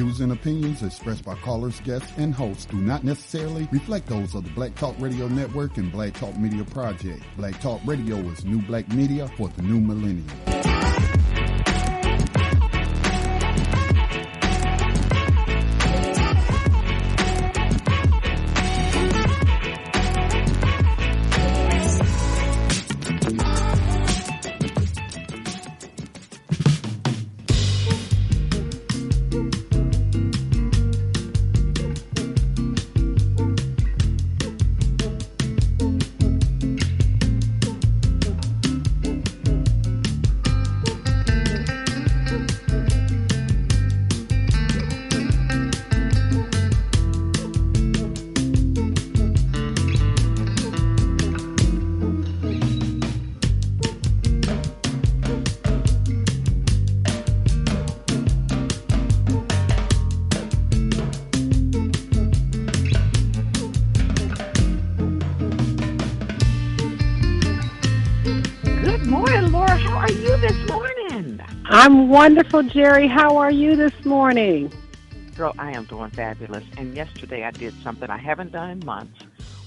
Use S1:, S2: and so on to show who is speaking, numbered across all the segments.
S1: views and opinions expressed by callers, guests, and hosts do not necessarily reflect those of the Black Talk Radio Network and Black Talk Media Project. Black Talk Radio is new black media for the new millennium.
S2: I'm wonderful, Jerry. How are you this morning?
S3: Girl, I am doing fabulous. And yesterday I did something I haven't done in months,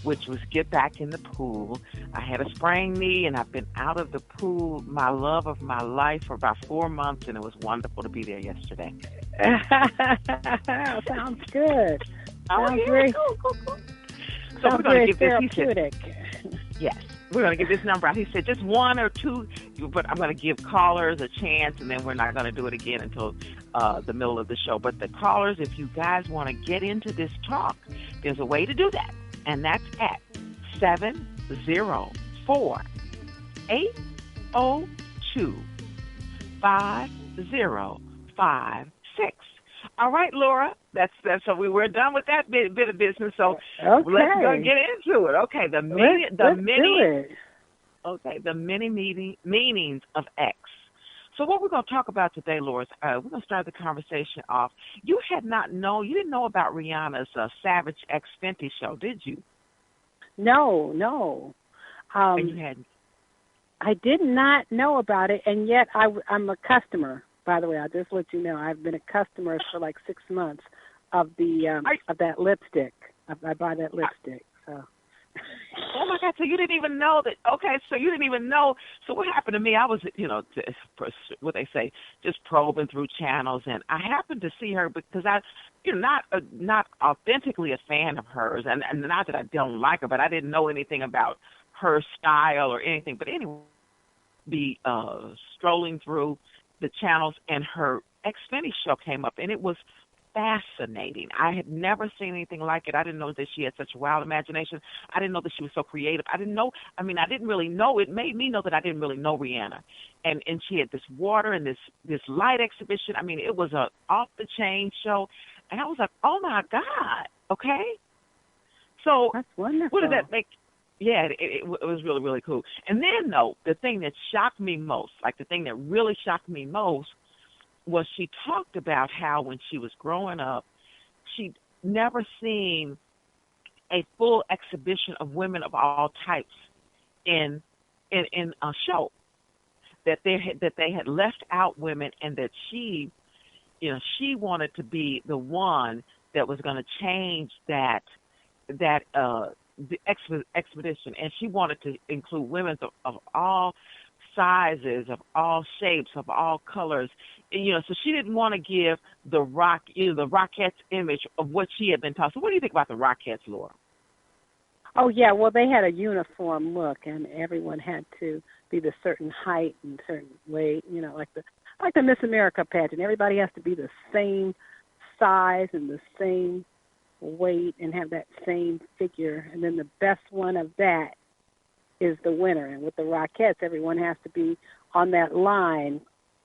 S3: which was get back in the pool. I had a sprained knee, and I've been out of the pool, my love of my life, for about 4 months, and it was wonderful to be there yesterday.
S2: Sounds good. Sounds very
S3: cool. So we're going to give
S2: therapeutic.
S3: Yes. We're going to give this number out. He said just one or two, but I'm going to give callers a chance, and then we're not going to do it again until the middle of the show. But the callers, if you guys want to get into this talk, there's a way to do that, and that's at 704-802-5056. All right, Laura, that's so we're done with that bit of business. So let's go get into it. Okay, the many meanings of X. So what we're going to talk about today, Laura, we're going to start the conversation off. You didn't know about Rihanna's Savage X Fenty Show, did you?
S2: No.
S3: And you hadn't?
S2: I did not know about it, and yet I'm a customer. By the way, I'll just let you know, I've been a customer for like 6 months of of that lipstick. I buy that lipstick. So.
S3: Oh my God! So you didn't even know that? Okay, so you didn't even know. So what happened to me? I was, what they say, just probing through channels, and I happened to see her because not authentically a fan of hers, and not that I don't like her, but I didn't know anything about her style or anything. But anyway, be strolling through the channels, and her X Fenty Show came up, and it was fascinating. I had never seen anything like it. I didn't know that she had such a wild imagination. I didn't know that she was so creative. I didn't really know. It made me know that I didn't really know Rihanna. And she had this water and this light exhibition. I mean, it was a off-the-chain show. And I was like, oh, my God, okay? So
S2: that's wonderful.
S3: What did that make? Yeah, it was really, really cool. And then, though, the thing that shocked me most, was she talked about how when she was growing up, she'd never seen a full exhibition of women of all types in a show. That they had left out women, and that she wanted to be the one that was going to change the expedition, and she wanted to include women of all sizes, of all shapes, of all colors. And, so she didn't want to give the Rockettes image of what she had been taught. So what do you think about the Rockettes, Laura?
S2: Oh, yeah, well, they had a uniform look, and everyone had to be the certain height and certain weight, like the Miss America pageant. Everybody has to be the same size and the same weight and have that same figure, and then the best one of that is the winner. And with the Rockettes, everyone has to be on that line.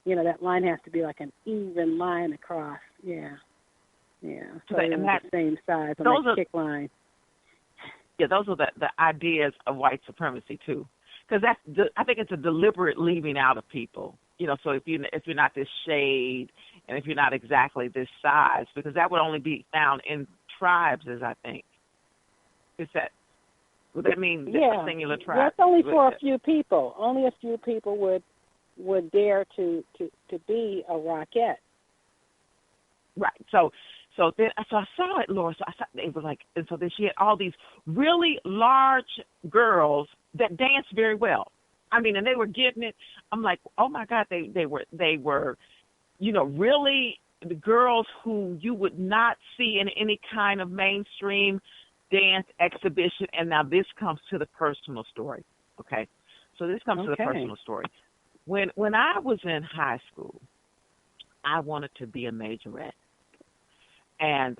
S2: That line has to be like an even line across. Yeah. So and that, the same size on that kick line.
S3: Yeah, those are the ideas of white supremacy too, because I think it's a deliberate leaving out of people. So if you're not this shade, and if you're not exactly this size, because that would only be found in tribes, as I think. Would that mean singular tribes?
S2: That's only for a few people. Only a few people would dare to be a Rockette.
S3: Right. So I saw it, Laura. So I saw it was like, and so then she had all these really large girls that danced very well. I mean, and they were getting it. I'm like, oh my God, they were, really the girls who you would not see in any kind of mainstream dance exhibition. And now this comes to the personal story. Okay. So this comes to the personal story. When I was in high school, I wanted to be a majorette. And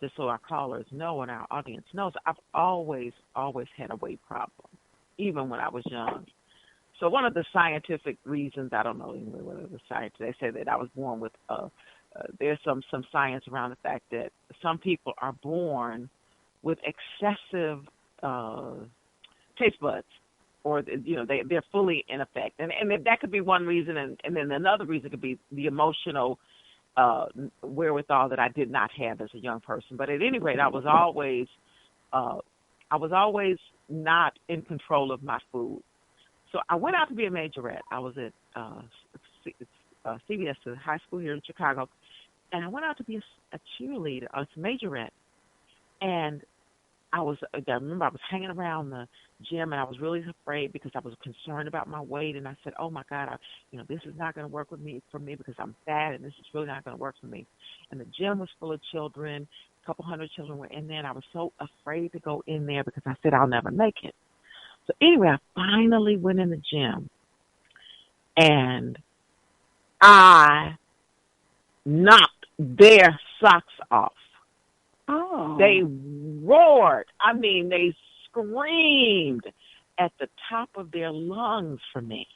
S3: just so our callers know and our audience knows, I've always had a weight problem, even when I was young. So one of the scientific reasons, I don't know whether the science, they say that I was born with, there's some science around the fact that some people are born with excessive taste buds, or they're fully in effect, and that could be one reason, and then another reason could be the emotional wherewithal that I did not have as a young person. But at any rate, I was always not in control of my food. So I went out to be a majorette. I was at CBS, the high school here in Chicago, and I went out to be a cheerleader, a majorette. And I remember I was hanging around the gym, and I was really afraid because I was concerned about my weight. And I said, oh, my God, this is not going to work for me because I'm fat, and this is really not going to work for me. And the gym was full of children. A couple hundred children were in there, and I was so afraid to go in there because I said I'll never make it. So anyway, I finally went in the gym, and I knocked their socks off.
S2: Oh.
S3: They roared. I mean, they screamed at the top of their lungs for me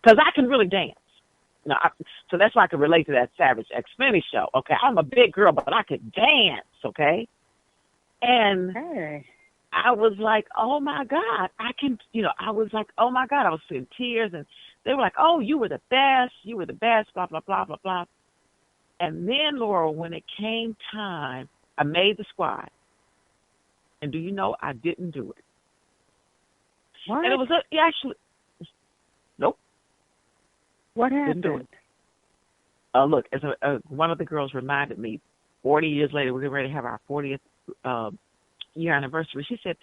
S3: because I can really dance. So that's why I can relate to that Savage X Fenty Show. Okay, I'm a big girl, but I could dance. Okay, and I was like, oh my God, I was like, oh my God, I was in tears, and they were like, oh, you were the best, blah blah blah blah blah. And then, Laura, when it came time, I made the squad. And do you know, I didn't do it.
S2: What?
S3: And it was actually, nope.
S2: What happened?
S3: Didn't do it. Look, as one of the girls reminded me, 40 years later, we're getting ready to have our 40th year anniversary. She said,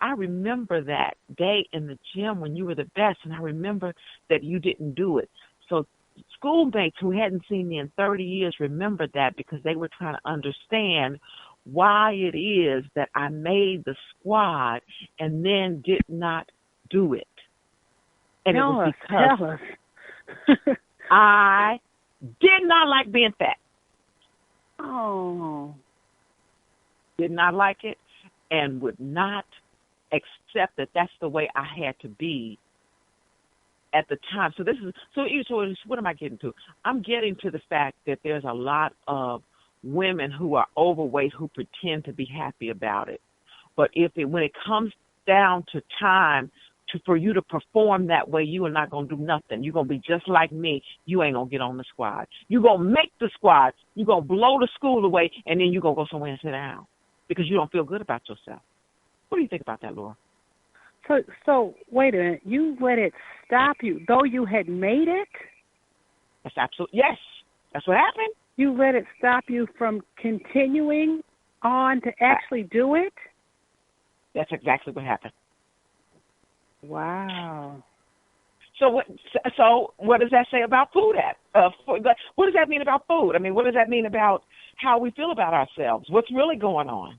S3: I remember that day in the gym when you were the best, and I remember that you didn't do it. So schoolmates who hadn't seen me in 30 years remembered that because they were trying to understand why it is that I made the squad and then did not do it. And
S2: tell
S3: it was
S2: us.
S3: because I did not like being fat.
S2: Oh.
S3: Did not like it and would not accept that that's the way I had to be at the time. So what am I getting to? I'm getting to the fact that there's a lot of women who are overweight who pretend to be happy about it. But when it comes down to time for you to perform that way, you are not going to do nothing. You're going to be just like me. You ain't going to get on the squad. You're going to make the squad. You're going to blow the school away, and then you're going to go somewhere and sit down because you don't feel good about yourself. What do you think about that, Laura?
S2: So wait a minute. You let it stop you, though you had made it?
S3: That's absolutely, yes. That's what happened.
S2: You let it stop you from continuing on to actually do it?
S3: That's exactly what happened.
S2: Wow.
S3: So what does that say about food? What does that mean about food? I mean, what does that mean about how we feel about ourselves? What's really going on?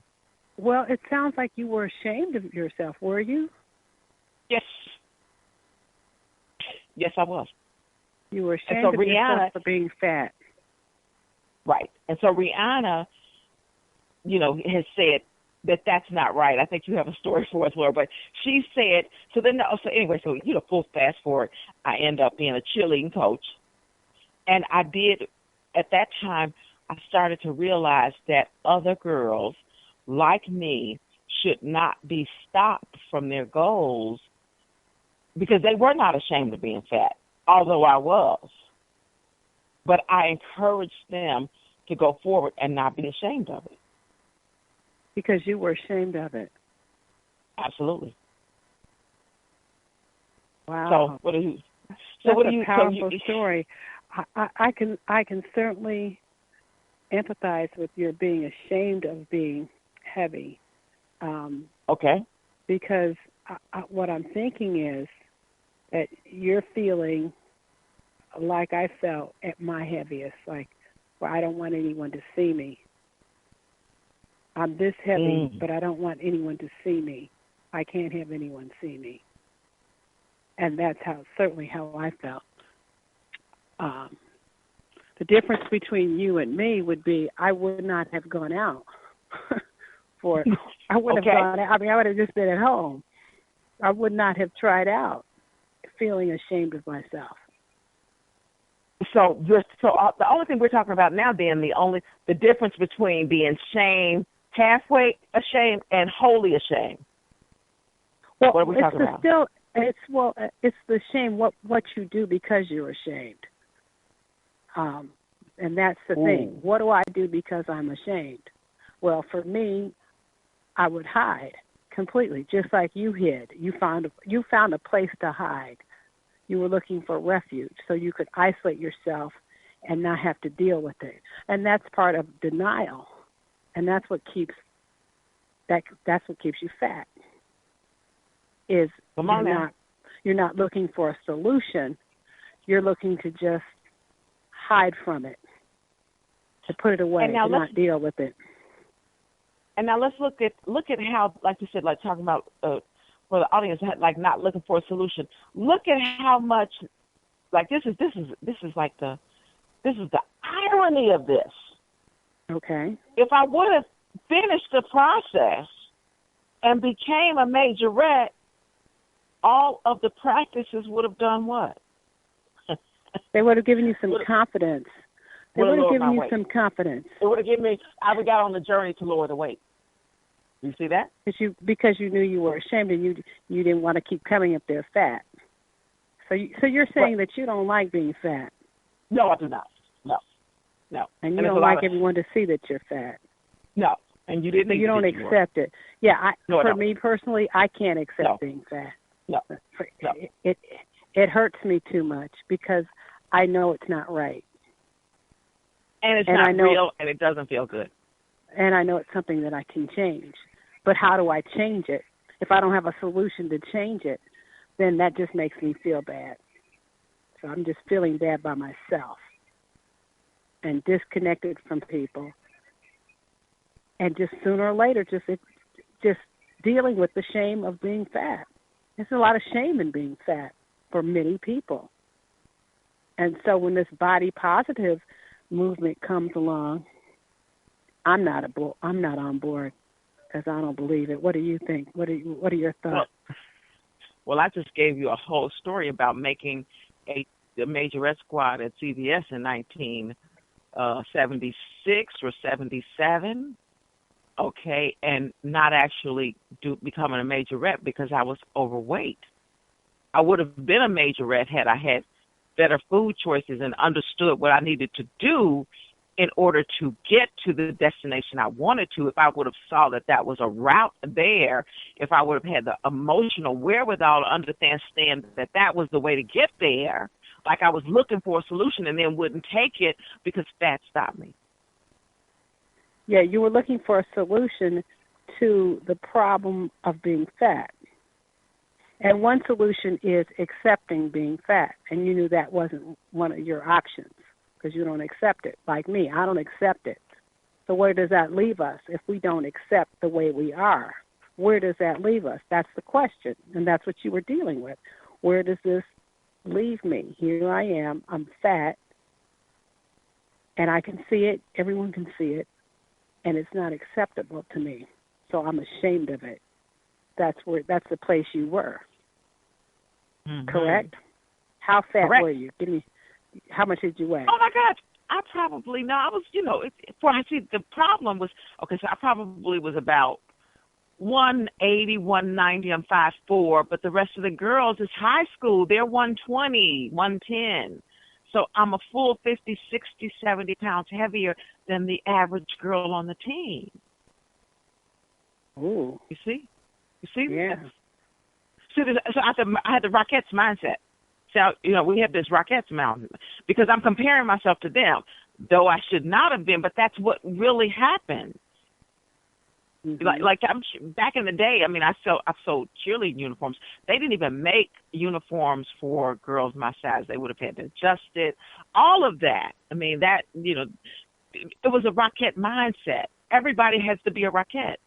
S2: Well, it sounds like you were ashamed of yourself, were you?
S3: Yes. Yes, I was.
S2: You were ashamed of yourself for being fat.
S3: Right. And so Rihanna, has said that that's not right. I think you have a story for us, Laura, but she said, full fast forward, I end up being a cheerleading coach. And I did, at that time, I started to realize that other girls like me should not be stopped from their goals because they were not ashamed of being fat, although I was. But I encouraged them to go forward and not be ashamed of it.
S2: Because you were ashamed of it.
S3: Absolutely.
S2: Wow.
S3: So That's
S2: a powerful story. I can certainly empathize with your being ashamed of being heavy.
S3: Okay.
S2: Because what I'm thinking is that you're feeling like I felt at my heaviest, like where I don't want anyone to see me. I'm this heavy, but I don't want anyone to see me. I can't have anyone see me. And that's certainly how I felt. The difference between you and me would be I would not have gone out I would have gone out. I mean, I would have just been at home. I would not have tried out feeling ashamed of myself.
S3: So the only thing we're talking about now, then, the difference between being halfway ashamed and wholly ashamed.
S2: Well,
S3: what are we talking about?
S2: It's the shame what you do because you're ashamed. And that's the thing. What do I do because I'm ashamed? Well, for me, I would hide completely, just like you hid. You found a place to hide. You were looking for refuge so you could isolate yourself and not have to deal with it. And that's part of denial. And that's what keeps you fat. You're not looking for a solution. You're looking to just hide from it, to put it away, to not deal with it.
S3: And now let's look at how, like you said, like talking about for the audience, like not looking for a solution. Look at how much, like this is the irony of this.
S2: Okay.
S3: If I would have finished the process and became a majorette, all of the practices would have done what?
S2: They would have given you some confidence. They would have given you some confidence.
S3: It would have given me. I would have got on the journey to lower the weight. You see that?
S2: Because you knew you were ashamed and you didn't want to keep coming up there fat. So you're saying that you don't like being fat.
S3: No, I do not. No.
S2: And you don't like everyone to see that you're fat.
S3: No, and you didn't.
S2: So you don't accept it. Yeah, for me personally, I can't accept being fat.
S3: No.
S2: It hurts me too much because I know it's not right.
S3: And it's not real, and it doesn't feel good.
S2: And I know it's something that I can change. But how do I change it? If I don't have a solution to change it, then that just makes me feel bad. So I'm just feeling bad by myself and disconnected from people. And just sooner or later, just dealing with the shame of being fat. There's a lot of shame in being fat for many people. And so when this body positive movement comes along, I'm not on board because I don't believe it. What do you think? What are your thoughts?
S3: Well, I just gave you a whole story about making the majorette squad at CBS in 1976 or 77. Okay, and not actually becoming a majorette because I was overweight. I would have been a majorette had I had better food choices and understood what I needed to do in order to get to the destination I wanted to. If I would have saw that was a route there, if I would have had the emotional wherewithal to understand that was the way to get there, like I was looking for a solution and then wouldn't take it because fat stopped me.
S2: Yeah, you were looking for a solution to the problem of being fat. And one solution is accepting being fat, and you knew that wasn't one of your options because you don't accept it. Like me, I don't accept it. So where does that leave us if we don't accept the way we are? Where does that leave us? That's the question, and that's what you were dealing with. Where does this leave me? Here I am. I'm fat, and I can see it. Everyone can see it, and it's not acceptable to me. So I'm ashamed of it. That's the place you were. Mm-hmm. Correct? How fat were you? Give me, how much did you weigh?
S3: Oh my God, I was, the problem was, okay, so I probably was about 180, 190, I'm 5'4", but the rest of the girls is high school, they're 120, 110. So I'm a full 50, 60, 70 pounds heavier than the average girl on the team.
S2: Ooh.
S3: You see?
S2: Yeah.
S3: So I had the Rockettes mindset. So, we have this Rockettes mountain because I'm comparing myself to them. though I should not have been, but that's what really happened. Like I'm back in the day. I mean, I sold cheerleading uniforms. They didn't even make uniforms for girls my size. They would have had to adjust it. All of that. I mean, that it was a Rockette mindset. Everybody has to be a Rockette.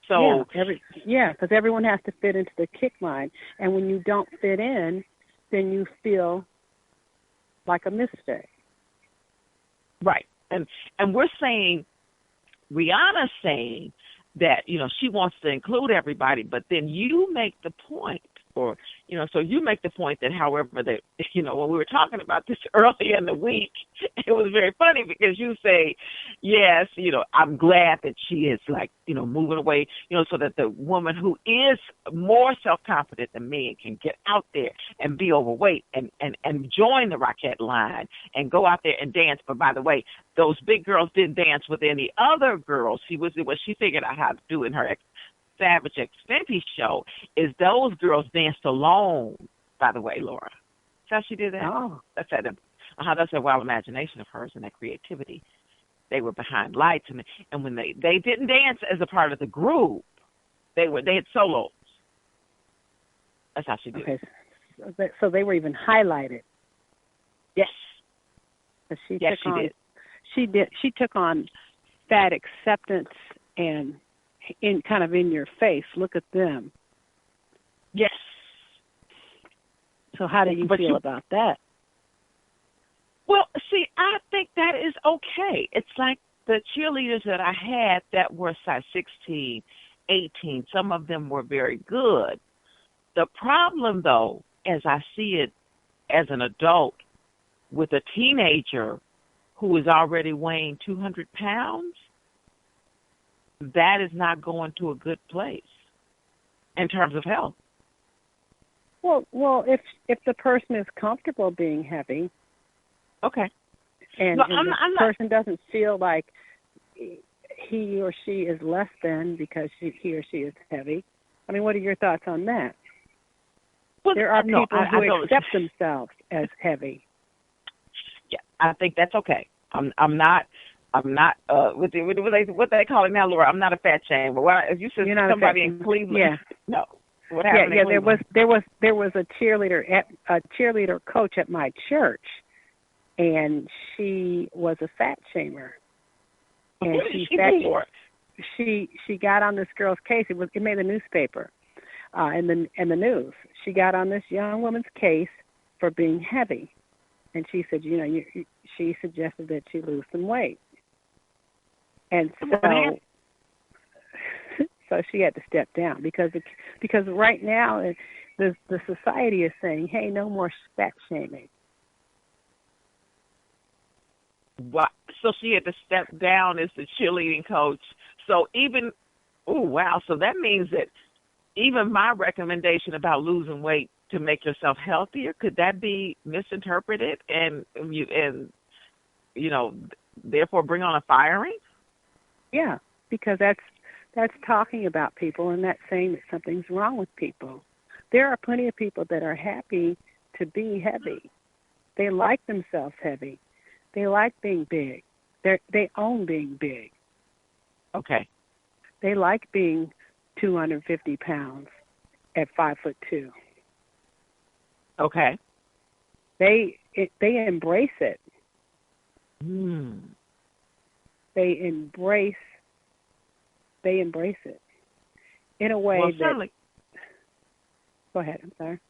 S3: So
S2: because everyone has to fit into the kick line, and when you don't fit in, then you feel like a mistake.
S3: Right, and we're saying. Rihanna's saying that, she wants to include everybody, but then you make the point, so you make the point that however that, when we were talking about this early in the week, it was very funny because you say, yes, I'm glad that she is moving away, so that the woman who is more self-confident than me can get out there and be overweight and join the Rockette line and go out there and dance. But by the way, those big girls didn't dance with any other girls. What she figured out how to do in her Savage X Fenty Show is those girls danced alone, by the way, Laura. That's how she did that?
S2: Oh.
S3: That's a wild imagination of hers and that creativity. They were behind lights, and when they didn't dance as a part of the group, they had solos. That's how she did it.
S2: So they were even highlighted.
S3: Yes.
S2: She took on fat acceptance and in your face. Look at them.
S3: Yes.
S2: So how do you feel about that?
S3: Well, see, I think that is okay. It's like the cheerleaders that I had that were size 16, 18. Some of them were very good. The problem, though, as I see it as an adult with a teenager who is already weighing 200 pounds, that is not going to a good place in terms of health.
S2: Well, if the person is comfortable being heavy,
S3: okay,
S2: and the person doesn't feel like he or she is less than because he or she is heavy. I mean, what are your thoughts on that? Well, there are people who accept themselves as heavy.
S3: Yeah, I think that's okay. I'm not what they call it now, Laura. I'm not a fat shamer. Well, as you said, somebody in Cleveland.
S2: Yeah.
S3: No. What happened?
S2: Yeah. There was a cheerleader coach at my church, and she was a fat shamer. And she got on this girl's case. It made the newspaper, and the news. She got on this young woman's case for being heavy, and she said, she suggested that she lose some weight. And so she had to step down because right now the society is saying, hey, no more fat shaming.
S3: What? So she had to step down as the cheerleading coach. So so that means that even my recommendation about losing weight to make yourself healthier, could that be misinterpreted and therefore bring on a firing?
S2: Yeah, because that's talking about people and that's saying that something's wrong with people. There are plenty of people that are happy to be heavy. They like themselves heavy. They like being big. They own being big.
S3: Okay.
S2: They like being 250 pounds at 5'2".
S3: Okay.
S2: They embrace it. They embrace it in a way that. Go ahead. I'm sorry.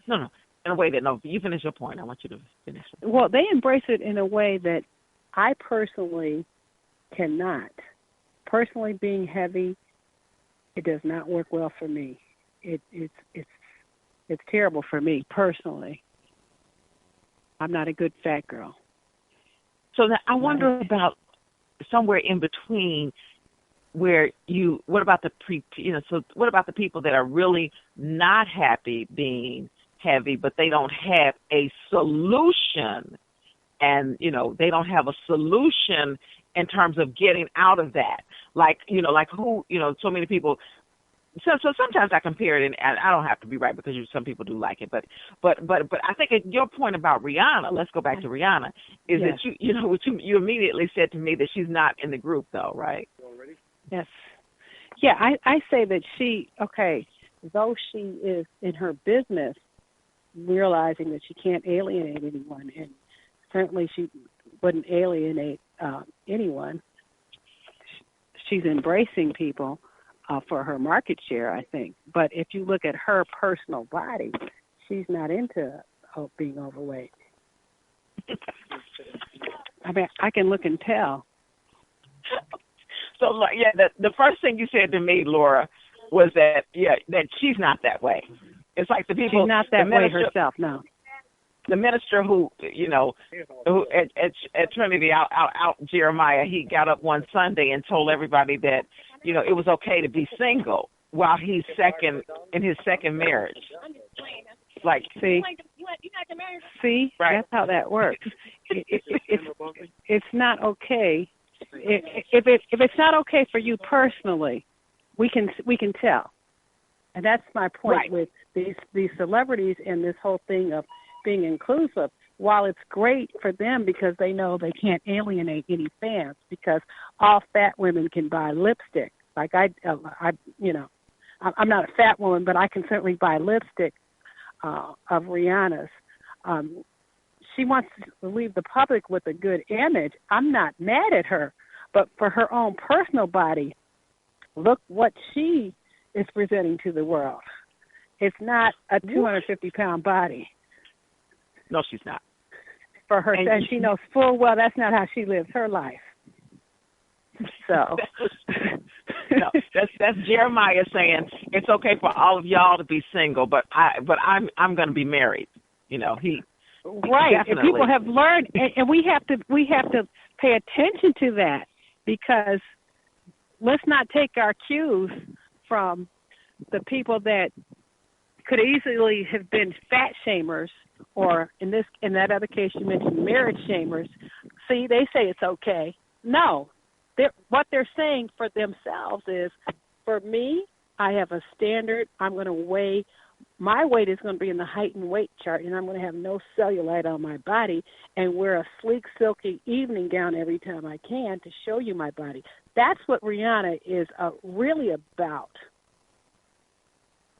S3: No. In a way that you finish your point. I want you to finish.
S2: Well, they embrace it in a way that I personally cannot. Personally, being heavy, it does not work well for me. It's terrible for me personally. I'm not a good fat girl.
S3: So now I wonder about somewhere in between what about the people that are really not happy being heavy, but they don't have a solution, and they don't have a solution in terms of getting out of that. So many people so sometimes I compare it, and I don't have to be right because some people do like it, but I think your point about Rihanna. Let's go back to Rihanna. Is
S2: yes.
S3: that you immediately said to me that she's not in the group though, right?
S2: Yes. Yeah, I say that though she is in her business, realizing that she can't alienate anyone, and certainly she wouldn't alienate anyone. She's embracing people for her market share, I think. But if you look at her personal body, she's not into being overweight. I mean, I can look and tell.
S3: So, yeah, the first thing you said to me, Laura, was that she's not that way. It's like the people.
S2: She's not that way herself, no.
S3: The minister who at Trinity out Jeremiah, he got up one Sunday and told everybody that, it was okay to be single while he's in his second marriage. Like, see, right.
S2: That's how that works. It's not okay. If it's not okay for you personally, we can tell, and that's my point
S3: right.
S2: with these celebrities and this whole thing of being inclusive. While it's great for them because they know they can't alienate any fans, because all fat women can buy lipstick. Like I'm not a fat woman, but I can certainly buy lipstick of Rihanna's. She wants to leave the public with a good image. I'm not mad at her, but for her own personal body, look what she is presenting to the world. It's not a 250-pound body.
S3: No, she's not.
S2: For her, and she knows full well that's not how she lives her life. So,
S3: no, that's Jeremiah saying it's okay for all of y'all to be single, but I'm going to be married. He
S2: right.
S3: Definitely.
S2: And people have learned, and we have to pay attention to that, because let's not take our cues from the people that could easily have been fat shamers, or in that other case you mentioned, marriage shamers. See, they say it's okay. No, what they're saying for themselves is, for me, I have a standard. I'm going to weigh. My weight is going to be in the height and weight chart, and I'm going to have no cellulite on my body and wear a sleek, silky evening gown every time I can to show you my body. That's what Rihanna is really about.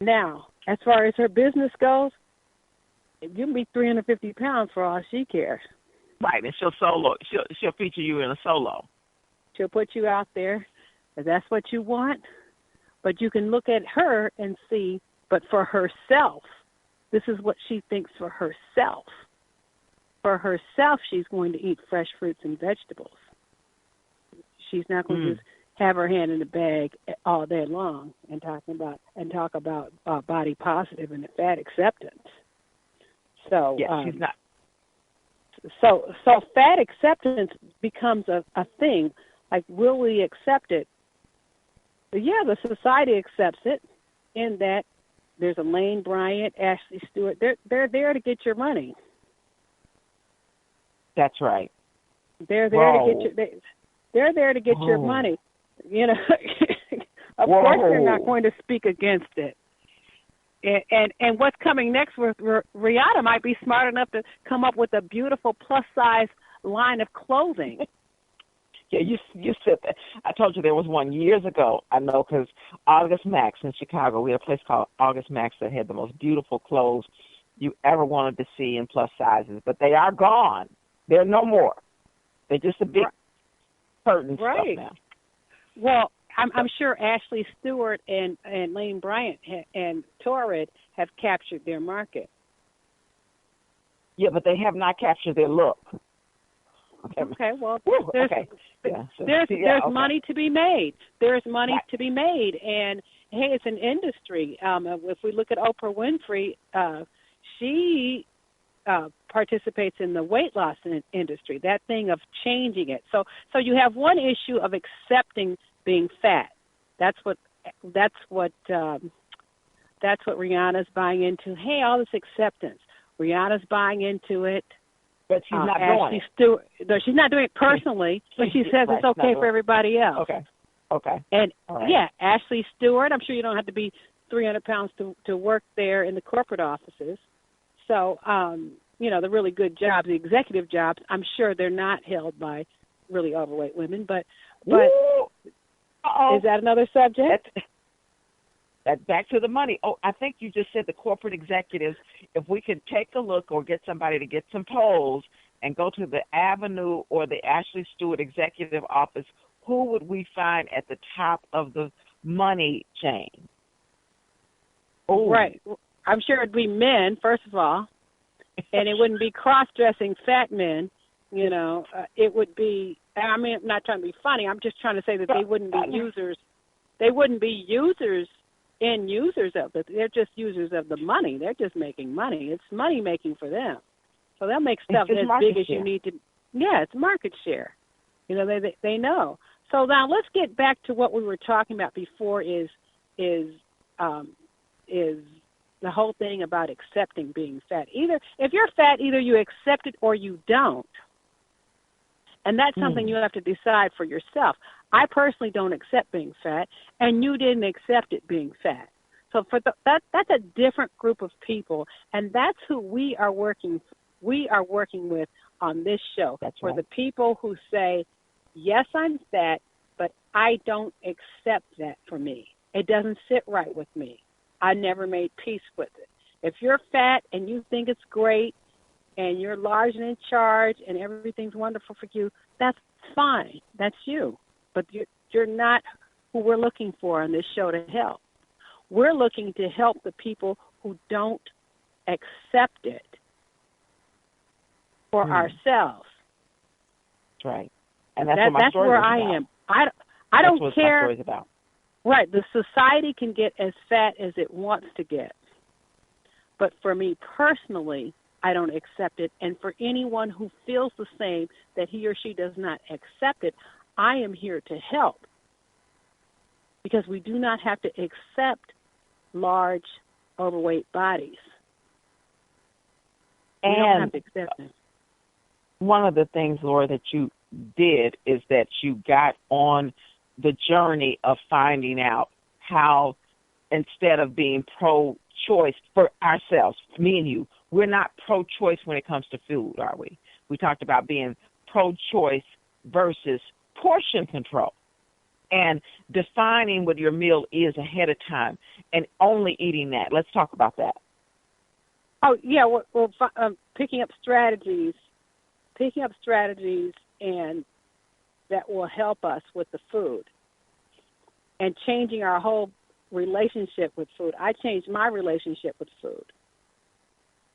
S2: Now, as far as her business goes, you can be 350 pounds for all she cares.
S3: Right, and she'll feature you in a solo.
S2: She'll put you out there, if that's what you want. But you can look at her and see, but for herself, this is what she thinks for herself. For herself, she's going to eat fresh fruits and vegetables. She's not going to just have her hand in the bag all day long and talk about body positive and fat acceptance. So
S3: yeah, she's not.
S2: So fat acceptance becomes a thing. Like, will we accept it? But yeah, the society accepts it, in that there's Elaine Bryant, Ashley Stewart. They're there to get your money.
S3: That's right.
S2: They're there to get your. They're there to get your money. Of course, they're not going to speak against it. And what's coming next with Rihanna might be smart enough to come up with a beautiful plus-size line of clothing.
S3: Yeah, you said that. I told you there was one years ago. I know, because August Max in Chicago, we had a place called August Max that had the most beautiful clothes you ever wanted to see in plus sizes. But they are gone. They're no more. They're just a big curtain stuff now.
S2: Well, I'm sure Ashley Stewart and Lane Bryant and Torrid have captured their market.
S3: Yeah, but they have not captured their look.
S2: Okay, well, there's money to be made. There's money to be made, and hey, it's an industry. If we look at Oprah Winfrey, she participates in the weight loss industry. That thing of changing it. So you have one issue of accepting being fat. That's what Rihanna's buying into. Hey, all this acceptance. Rihanna's buying into it.
S3: But she's not doing it.
S2: No, she's not doing it personally, but she says it's okay for everybody else.
S3: Okay.
S2: And,
S3: All right.
S2: yeah, Ashley Stewart, I'm sure you don't have to be 300 pounds to work there in the corporate offices. So, the really good jobs, the executive jobs, I'm sure they're not held by really overweight women. But is that another subject?
S3: That's back to the money. Oh, I think you just said the corporate executives. If we could take a look or get somebody to get some polls and go to the Avenue or the Ashley Stewart Executive Office, who would we find at the top of the money chain?
S2: Ooh. Right. I'm sure it'd be men, first of all, and it wouldn't be cross-dressing fat men. It would be, I'm not trying to be funny. I'm just trying to say that they wouldn't be users. They wouldn't be end users of it. They're just users of the money. They're just making money. It's money making for them. So they'll make stuff as big as you need to. Yeah, it's market share. They know. So now let's get back to what we were talking about before is the whole thing about accepting being fat. If you're fat, either you accept it or you don't. And that's something you have to decide for yourself. I personally don't accept being fat, and you didn't accept it being fat. So that's a different group of people, and that's who we are working with on this show.
S3: That's
S2: for
S3: right.
S2: The people who say, yes, I'm fat, but I don't accept that for me. It doesn't sit right with me. I never made peace with it. If you're fat and you think it's great and you're large and in charge and everything's wonderful for you, that's fine. That's you. But you're not who we're looking for on this show to help. We're looking to help the people who don't accept it for ourselves.
S3: That's right. And that's
S2: where I am. I don't care.
S3: That's what my story's about.
S2: Right. The society can get as fat as it wants to get. But for me personally, I don't accept it. And for anyone who feels the same, that he or she does not accept it, I am here to help. Because we do not have to accept large, overweight bodies. We don't have to accept them.
S3: One of the things, Laura, that you did is that you got on the journey of finding out how, instead of being pro-choice for ourselves, me and you, we're not pro-choice when it comes to food, are we? We talked about being pro-choice versus portion control and defining what your meal is ahead of time and only eating that. Let's talk about that.
S2: Oh, yeah, well picking up strategies and that will help us with the food and changing our whole relationship with food. I changed my relationship with food,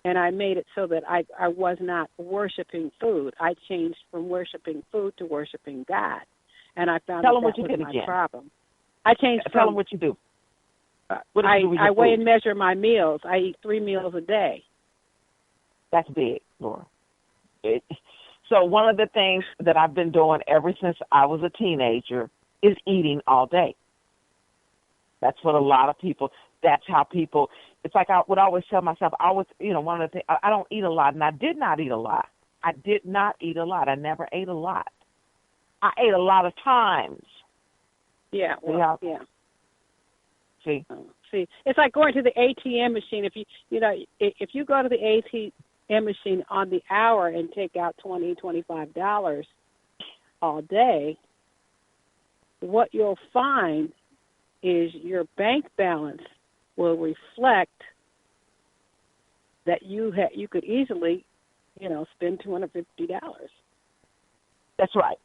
S2: and I made it so that I was not worshiping food. I changed from worshiping food to worshiping God, and I found that was my problem. I changed.
S3: Tell them what you do. What do you do with your
S2: I weigh
S3: food?
S2: and measure my meals. I eat 3 meals a day.
S3: That's big, Laura. So one of the things that I've been doing ever since I was a teenager is eating all day. That's what a lot of people, that's how people, it's like I would always tell myself, one of the things, I don't eat a lot, and I did not eat a lot. I never ate a lot. I ate a lot of times.
S2: Yeah, yeah.
S3: See,
S2: it's like going to the ATM machine. If you go to the ATM machine on the hour and take out $20-$25 all day, what you'll find is your bank balance will reflect that you could easily, spend $250.
S3: That's right.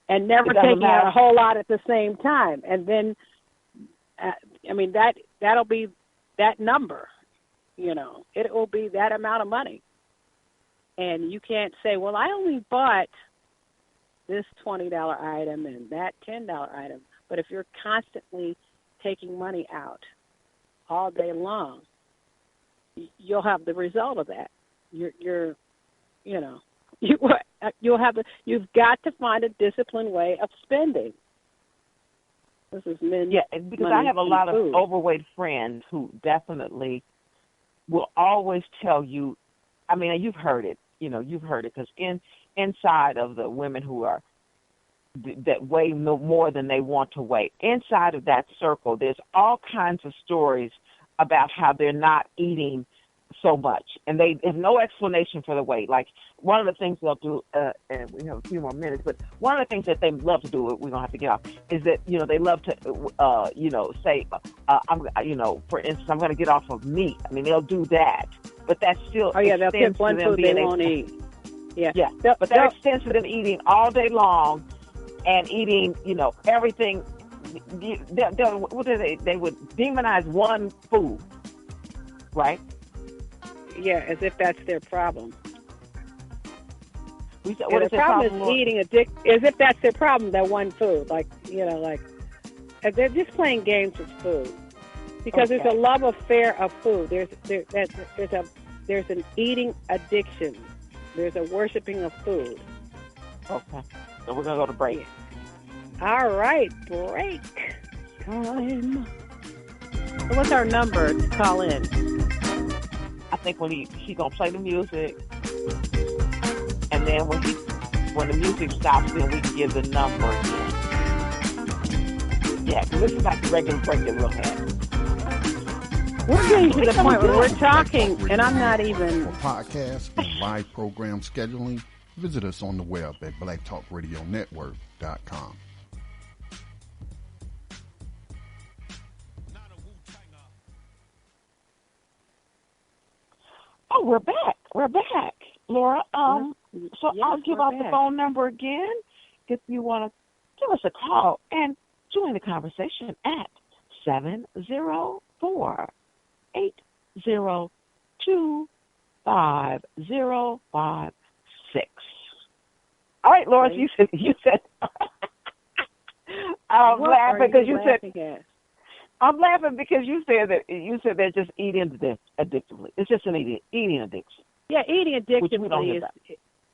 S2: And never taking out a whole lot at the same time. And then, that'll be that number, it will be that amount of money. And you can't say, well, I only bought this $20 item and that $10 item. But if you're constantly taking money out all day long, you'll have the result of that. You've got to find a disciplined way of spending. This is men.
S3: Yeah, because I have a lot of overweight friends who definitely will always tell you. I mean, you've heard it. You've heard it because inside of the women who are that weigh no more than they want to weigh. Inside of that circle, there's all kinds of stories about how they're not eating so much, and they have no explanation for the weight. Like, one of the things they'll do, and we have a few more minutes, but one of the things that they love to do, we're going to have to get off, is that, they love to, say, for instance, I'm going to get off of meat. I mean, they'll do that, but that's still,
S2: they'll pick one food they won't eat. Yeah.
S3: But that extends to them eating all day long and eating, everything. They would demonize one food, right?
S2: Yeah, as if that's their problem.
S3: What is
S2: the problem is eating as if that's their problem, that one food. Like, they're just playing games with food. Because there's a love affair of food. There's an eating addiction. There's a worshiping of food.
S3: Okay. So we're going to go to break.
S2: Yeah. All right, break time. So what's our number to call in?
S3: I think when he's going to play the music, and then when the music stops, then we can give the number again. Yeah, because this is not the regular break that we'll have.
S2: We're getting to the point where we're talking, and I'm not even...
S1: For podcasts and live program scheduling, visit us on the web at blacktalkradionetwork.com.
S3: Oh, we're back. Laura, so I'll give out the phone number again if you want to give us a call and join the conversation at 704-802-5056. All right, Laura, you said I'm laughing because you said I'm laughing because you said they're just eating addictively. It's just an eating addiction.
S2: Yeah, eating addictively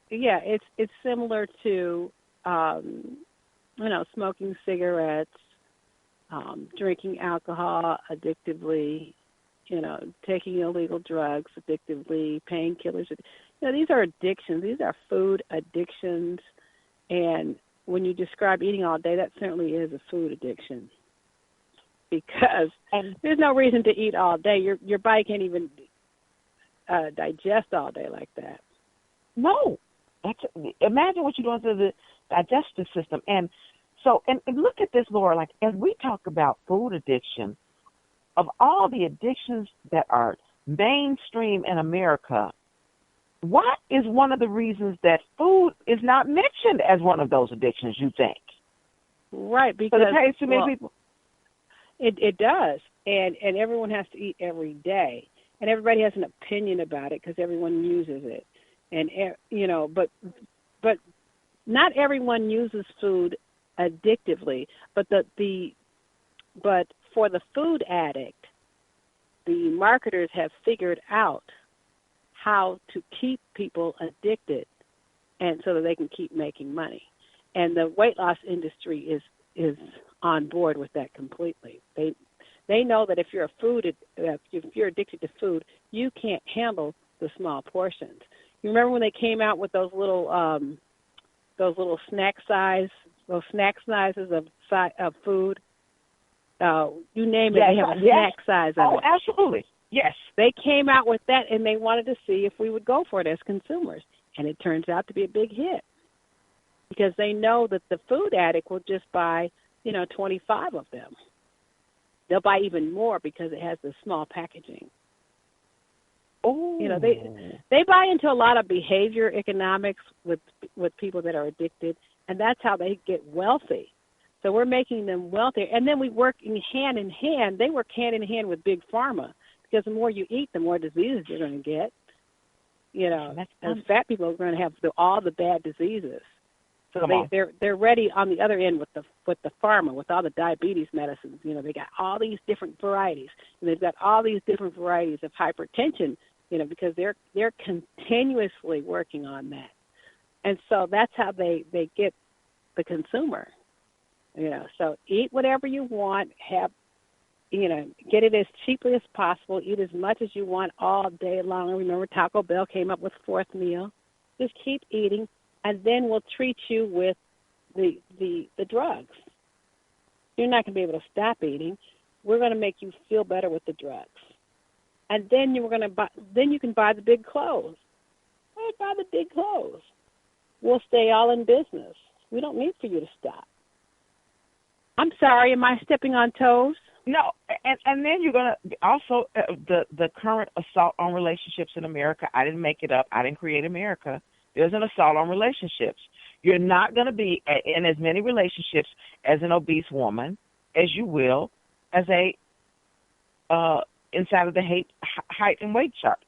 S2: it's similar to smoking cigarettes, drinking alcohol addictively, taking illegal drugs addictively, painkillers. These are addictions. These are food addictions, and when you describe eating all day, that certainly is a food addiction. Because there's no reason to eat all day. Your body can't even digest all day like that.
S3: No. Imagine what you're doing to the digestive system. And so, and look at this, Laura, like as we talk about food addiction, of all the addictions that are mainstream in America, what is one of the reasons that food is not mentioned as one of those addictions, you think?
S2: Right, because
S3: it pays too many people.
S2: It does, and everyone has to eat every day, and everybody has an opinion about it because everyone uses it, and but not everyone uses food addictively, but but for the food addict, the marketers have figured out how to keep people addicted, and so that they can keep making money, and the weight loss industry is on board with that completely. They know that if you're addicted to food, you can't handle the small portions. You remember when they came out with those little snack sizes of food? You name it, they have a snack size of it.
S3: Oh, absolutely. Yes.
S2: They came out with that, and they wanted to see if we would go for it as consumers, and it turns out to be a big hit because they know that the food addict will just buy 25 of them. They'll buy even more because it has the small packaging.
S3: Oh.
S2: They buy into a lot of behavior economics with people that are addicted, and that's how they get wealthy. So we're making them wealthier, and then we work hand in hand. They work hand in hand with Big Pharma because the more you eat, the more diseases you're going to get. And fat people are going to have all the bad diseases. So they're ready on the other end with the pharma, with all the diabetes medicines. They got all these different varieties, and they've got all these different varieties of hypertension. Because they're continuously working on that, and so that's how they get the consumer. So eat whatever you want, get it as cheaply as possible, eat as much as you want all day long. Remember, Taco Bell came up with fourth meal. Just keep eating, and then we'll treat you with the drugs. You're not going to be able to stop eating. We're going to make you feel better with the drugs, and then you can buy the big clothes. Why buy the big clothes? We'll stay all in business. We don't need for you to stop. I'm sorry, am I stepping on toes?
S3: No, and then you're going to also the current assault on relationships in America. I didn't make it up. I didn't create America. There's an assault on relationships. You're not going to be in as many relationships as an obese woman as you will as a inside of the height and weight chart.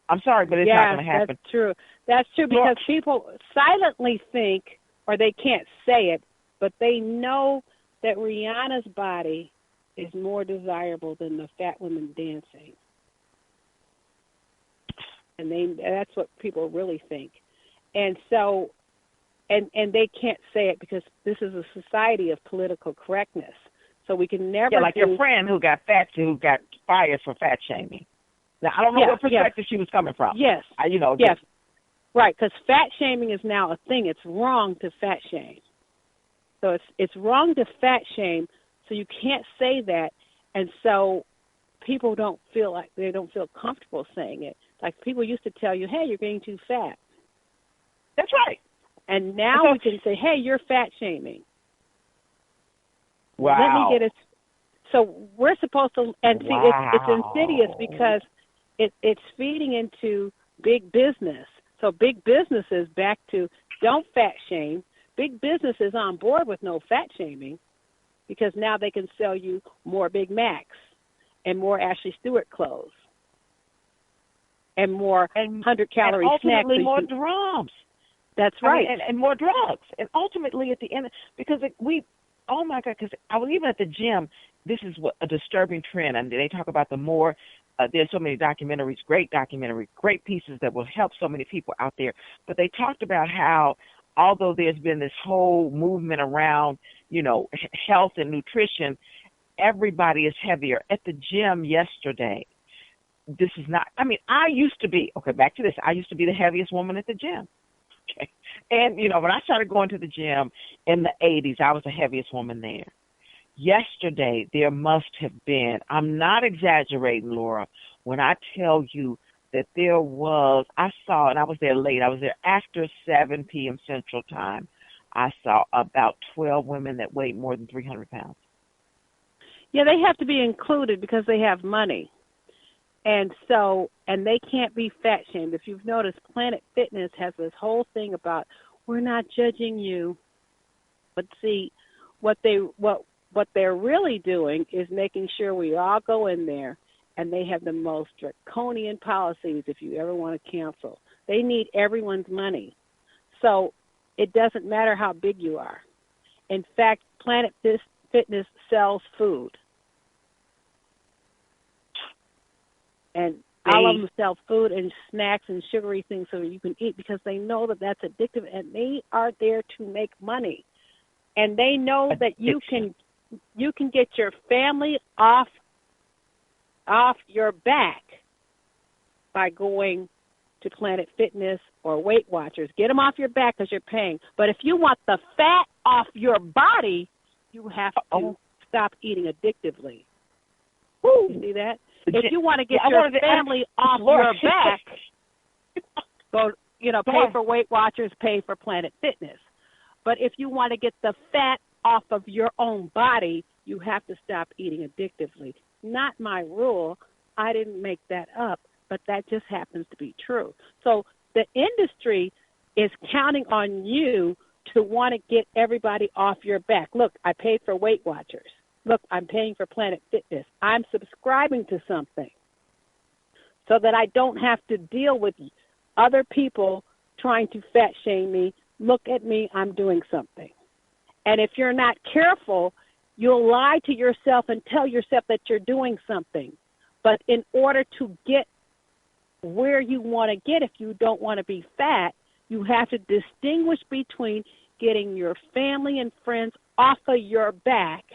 S3: I'm sorry, but it's not going to happen.
S2: That's true. That's true because people silently think, or they can't say it, but they know that Rihanna's body is more desirable than the fat women dancing. And that's what people really think. And so, and they can't say it because this is a society of political correctness. So we can never
S3: your friend who got fired for fat shaming. Now, I don't know what perspective she was coming from.
S2: Yes. Yes. Right, because fat shaming is now a thing. It's wrong to fat shame. So it's wrong to fat shame, so you can't say that. And so people don't feel comfortable saying it. Like people used to tell you, hey, you're getting too fat.
S3: That's right.
S2: And now we can say, hey, you're fat shaming.
S3: Wow.
S2: Let me get it. So we're supposed to, and see, it's insidious because it's feeding into big business. So big business is back to don't fat shame. Big business is on board with no fat shaming because now they can sell you more Big Macs and more Ashley Stewart clothes and more 100-calorie snacks.
S3: And ultimately more drums.
S2: That's right.
S3: And more drugs. And ultimately at the end, because oh my God, because I was even at the gym, this is a disturbing trend. And they talk about there's so many documentaries, great pieces that will help so many people out there. But they talked about how, although there's been this whole movement around, health and nutrition, everybody is heavier. At the gym yesterday, this is not, I used to be, back to this, I used to be the heaviest woman at the gym. Okay. And, when I started going to the gym in the 80s, I was the heaviest woman there. Yesterday, there must have been, I'm not exaggerating, Laura, when I tell you that there was, I saw, and I was there late, I was there after 7 p.m. Central Time, I saw about 12 women that weighed more than 300 pounds.
S2: Yeah, they have to be included because they have money. And so, and they can't be fat shamed. If you've noticed, Planet Fitness has this whole thing about, we're not judging you. But see, what they're really doing is making sure we all go in there, and they have the most draconian policies if you ever want to cancel. They need everyone's money. So it doesn't matter how big you are. In fact, Planet Fitness sells food. And all of them sell food and snacks and sugary things so you can eat because they know that that's addictive, and they are there to make money. And they know that you can get your family off your back by going to Planet Fitness or Weight Watchers. Get them off your back because you're paying. But if you want the fat off your body, you have to stop eating addictively.
S3: Woo.
S2: You see that? If you want to get your family off your back, go, pay for Weight Watchers, pay for Planet Fitness. But if you want to get the fat off of your own body, you have to stop eating addictively. Not my rule. I didn't make that up, but that just happens to be true. So the industry is counting on you to want to get everybody off your back. Look, I paid for Weight Watchers. Look, I'm paying for Planet Fitness. I'm subscribing to something so that I don't have to deal with other people trying to fat shame me. Look at me, I'm doing something. And if you're not careful, you'll lie to yourself and tell yourself that you're doing something. But in order to get where you want to get, if you don't want to be fat, you have to distinguish between getting your family and friends off of your back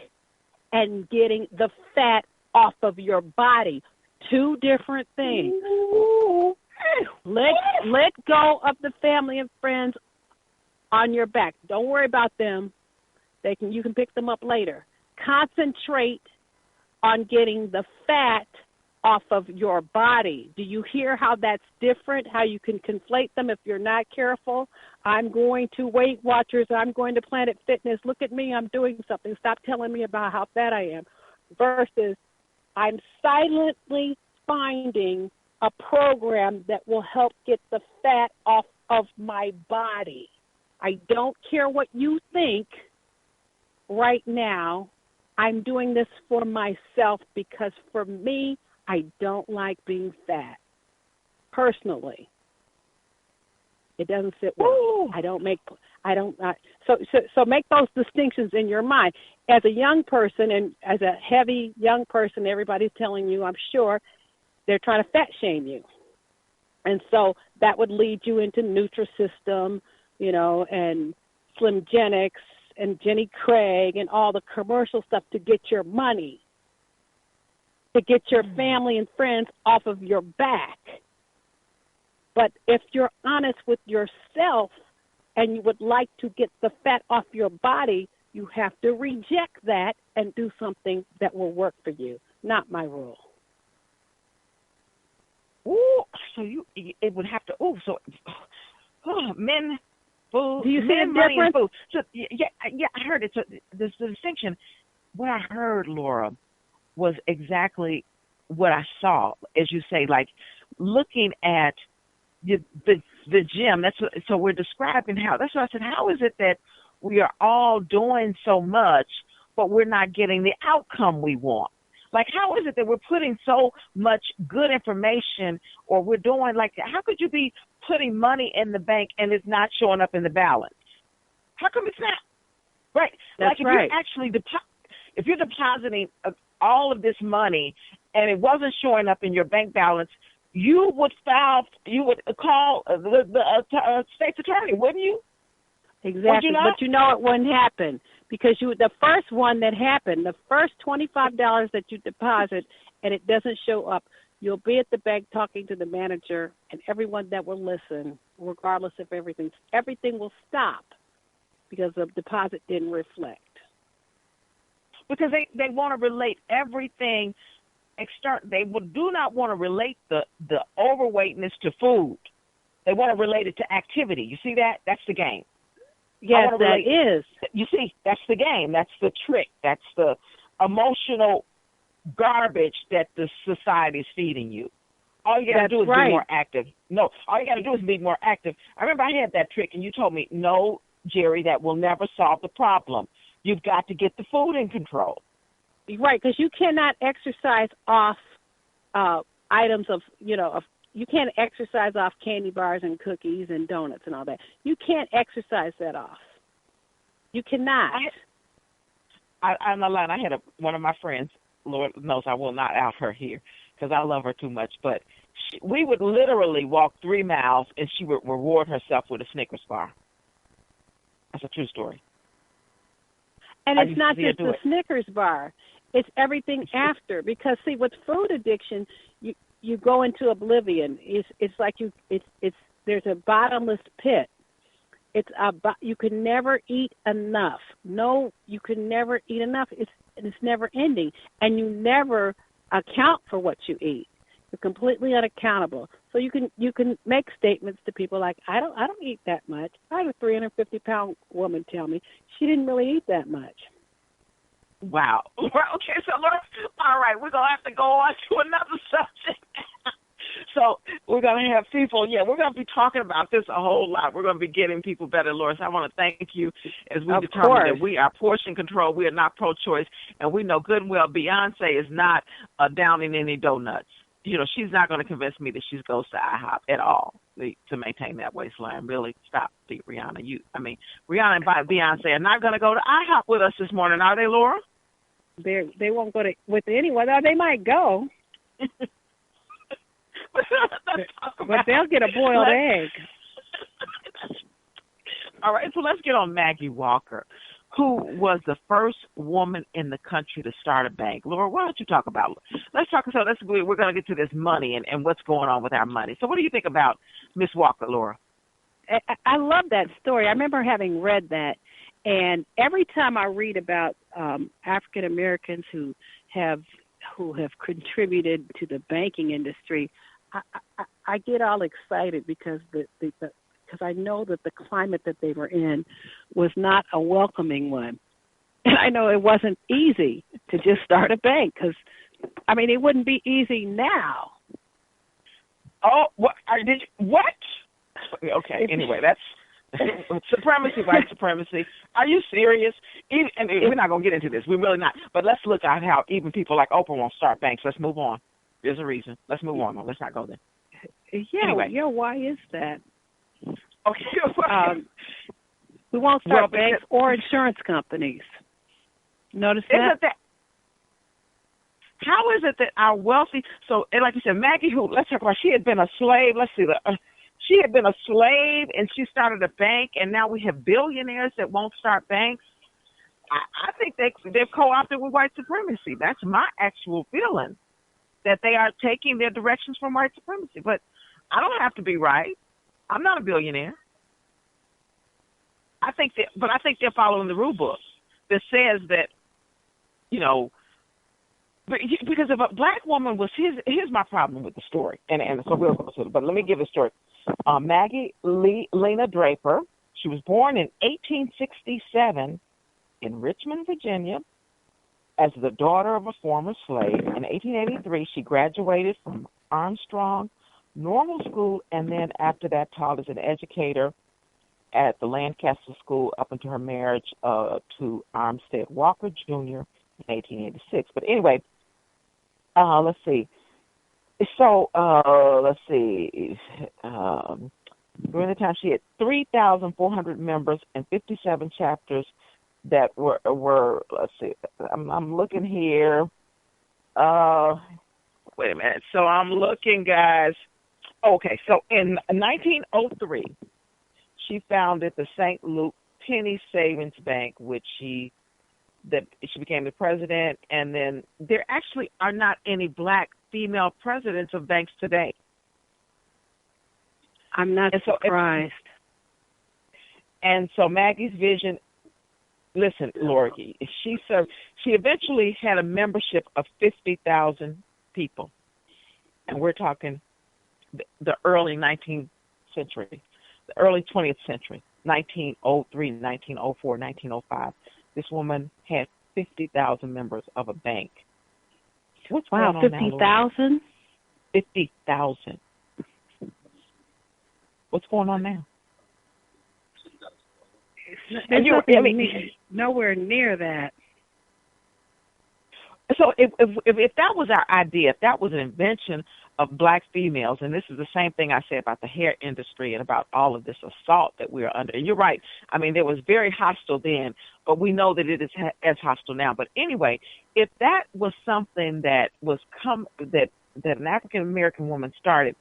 S2: and getting the fat off of your body. Two different things. Let go of the family and friends on your back. Don't worry about them. You can pick them up later. Concentrate on getting the fat off of your body. Do you hear how that's different, how you can conflate them if you're not careful? I'm going to Weight Watchers. I'm going to Planet Fitness. Look at me. I'm doing something. Stop telling me about how fat I am. Versus I'm silently finding a program that will help get the fat off of my body. I don't care what you think right now. I'm doing this for myself because for me, I don't like being fat. Personally, it doesn't sit well.
S3: Ooh.
S2: So make those distinctions in your mind. As a young person and as a heavy young person, everybody's telling you, I'm sure, they're trying to fat shame you. And so that would lead you into Nutrisystem, and Slimgenics and Jenny Craig and all the commercial stuff to get your money, to get your family and friends off of your back. But if you're honest with yourself and you would like to get the fat off your body, you have to reject that and do something that will work for you. Not my rule.
S3: Ooh, so it would have to. Men, food.
S2: Do you see
S3: men,
S2: a
S3: money, and
S2: difference?
S3: food. So yeah, I heard it. So the distinction. What I heard, Laura, was exactly what I saw, as you say, like looking at the gym. So we're describing how. That's what I said. How is it that we are all doing so much, but we're not getting the outcome we want? Like, how is it that we're putting so much good information, or we're doing how could you be putting money in the bank and it's not showing up in the balance? How come it's not? Right.
S2: That's
S3: if
S2: right.
S3: You're actually if you're depositing all of this money and it wasn't showing up in your bank balance, you would call the state's attorney, wouldn't you?
S2: Exactly, but it wouldn't happen because the first one that happened, the first $25 that you deposit and it doesn't show up, you'll be at the bank talking to the manager and everyone that will listen, regardless of everything will stop because the deposit didn't reflect.
S3: Because they want to relate everything external. They do not want to relate the overweightness to food. They want to relate it to activity. You see that? That's the game.
S2: Yes, that is.
S3: You see, that's the game. That's the trick. That's the emotional garbage that the society is feeding you. All you got to do is be more active. No, all you got to do is be more active. I remember I had that trick, and you told me, no, Jerry, that will never solve the problem. You've got to get the food in control.
S2: Right, because you cannot exercise off items of you can't exercise off candy bars and cookies and donuts and all that. You can't exercise that off. You cannot.
S3: I'm not lying. I had one of my friends, Lord knows I will not out her here because I love her too much, but we would literally walk 3 miles and she would reward herself with a Snickers bar. That's a true story.
S2: And it's not just the Snickers bar. It's everything after. Because, see, with food addiction, you go into oblivion. It's like there's a bottomless pit. You can never eat enough. No, you can never eat enough. It's never ending, and you never account for what you eat. You're completely unaccountable. So you can make statements to people like, I don't eat that much. I had a 350-pound woman tell me she didn't really eat that much.
S3: Wow. Okay, so all right, we're going to have to go on to another subject. So we're going to have people, we're going to be talking about this a whole lot. We're going to be getting people better, Laura. So I want to thank you as we determine that we are portion control. We are not pro-choice, and we know good and well Beyonce is not downing any donuts. She's not going to convince me that she goes to IHOP at all to maintain that waistline. Really, stop, Rihanna. Rihanna and Beyonce are not going to go to IHOP with us this morning, are they, Laura?
S2: They won't go with anyone. They might go. But they'll get a boiled egg.
S3: All right, so let's get on Maggie Walker, who was the first woman in the country to start a bank. Laura, why don't you talk about it? We're going to get to this money and what's going on with our money. So what do you think about Miss Walker, Laura?
S2: I love that story. I remember having read that, and every time I read about African Americans who have contributed to the banking industry, I get all excited because because I know that the climate that they were in was not a welcoming one. And I know it wasn't easy to just start a bank because, I mean, it wouldn't be easy now.
S3: Oh, what? What? Okay, anyway, that's supremacy, white supremacy. Are you serious? And we're not going to get into this. We're really not. But let's look at how even people like Oprah won't start banks. Let's move on. There's a reason. Let's move on. Let's not go there.
S2: Yeah,
S3: anyway.
S2: Yeah, why is that?
S3: Okay.
S2: We won't start banks or insurance companies. Notice that?
S3: How is it that our wealthy, so like you said, Maggie, who, let's talk about, she had been a slave, she had been a slave and she started a bank, and now we have billionaires that won't start banks. I think they've co-opted with white supremacy. That's my actual feeling, that they are taking their directions from white supremacy. But I don't have to be right. I'm not a billionaire. I think they're following the rule book that says that, because if a black woman was, here's my problem with the story, and so we'll go to it, but let me give the story. Maggie Lena Draper, she was born in 1867 in Richmond, Virginia, as the daughter of a former slave. In 1883, she graduated from Armstrong Normal School, and then after that taught as an educator at the Lancaster School up until her marriage to Armstead Walker Jr. in 1886. But anyway, let's see. So, during the time she had 3,400 members and 57 chapters that were let's see, I'm looking here. Wait a minute. So I'm looking, guys. Okay, so in 1903, she founded the St. Luke Penny Savings Bank, which she became the president, and then there actually are not any black female presidents of banks today.
S2: I'm not surprised.
S3: And so Maggie's vision, listen, Lori, she eventually had a membership of 50,000 people, and we're talking the early 19th century, the early 20th century, 1903, 1904, 1905. This woman had 50,000 members of a bank. What's going on
S2: 50,000?
S3: 50,000. What's going on now?
S2: Nowhere near that.
S3: So if that was our idea, if that was an invention of black females, and this is the same thing I say about the hair industry and about all of this assault that we are under. And you're right. I mean, it was very hostile then, but we know that it is as hostile now. But anyway, if that was something that was that an African American woman started,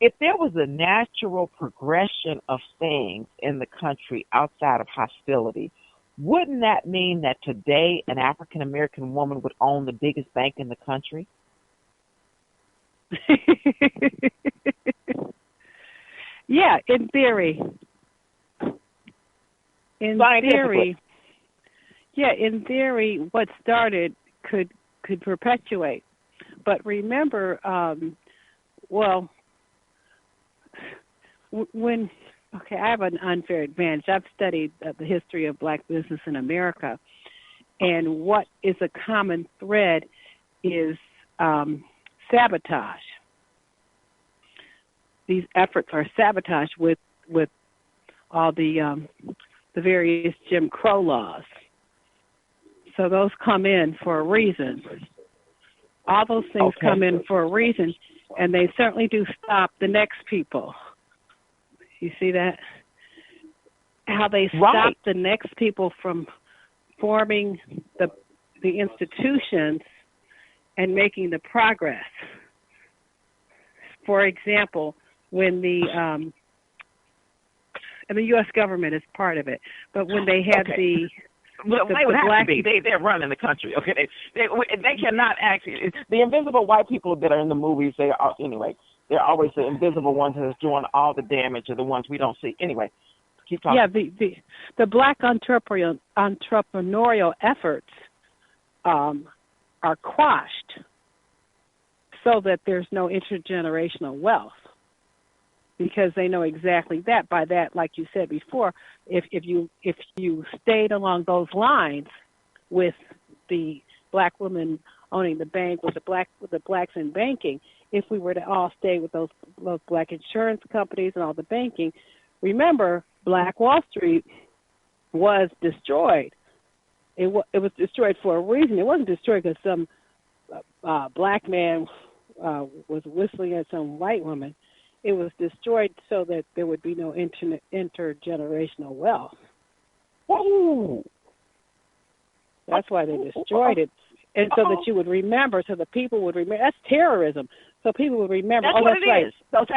S3: if there was a natural progression of things in the country outside of hostility, wouldn't that mean that today an African American woman would own the biggest bank in the country?
S2: Yeah, in theory. In theory, what started could perpetuate. But remember, I have an unfair advantage. I've studied the history of black business in America, and what is a common thread is sabotage. These efforts are sabotaged with all the various Jim Crow laws. So those come in for a reason. All those things come in for a reason, and they certainly do stop the next people. You see that? How they stop the next people from forming the institutions and making the progress. For example, when the U.S. government is part of it, but when they had
S3: they would have to be. They're running the country. Okay, they cannot actually. The invisible white people that are in the movies, they are anyway. They're always the invisible ones that are doing all the damage, or the ones we don't see. Anyway, keep talking.
S2: Yeah, the black entrepreneurial efforts are quashed so that there's no intergenerational wealth, because they know exactly that. By that, like you said before, if you stayed along those lines with the black woman owning the bank, with the blacks in banking, if we were to all stay with those black insurance companies and all the banking, remember, Black Wall Street was destroyed. It was destroyed for a reason. It wasn't destroyed because some black man was whistling at some white woman. It was destroyed so that there would be no intergenerational wealth.
S3: Whoa.
S2: That's why they destroyed it, and so that you would remember, so the people would remember. That's terrorism. So people would remember.
S3: That's what
S2: that's
S3: it
S2: right.
S3: is. Don't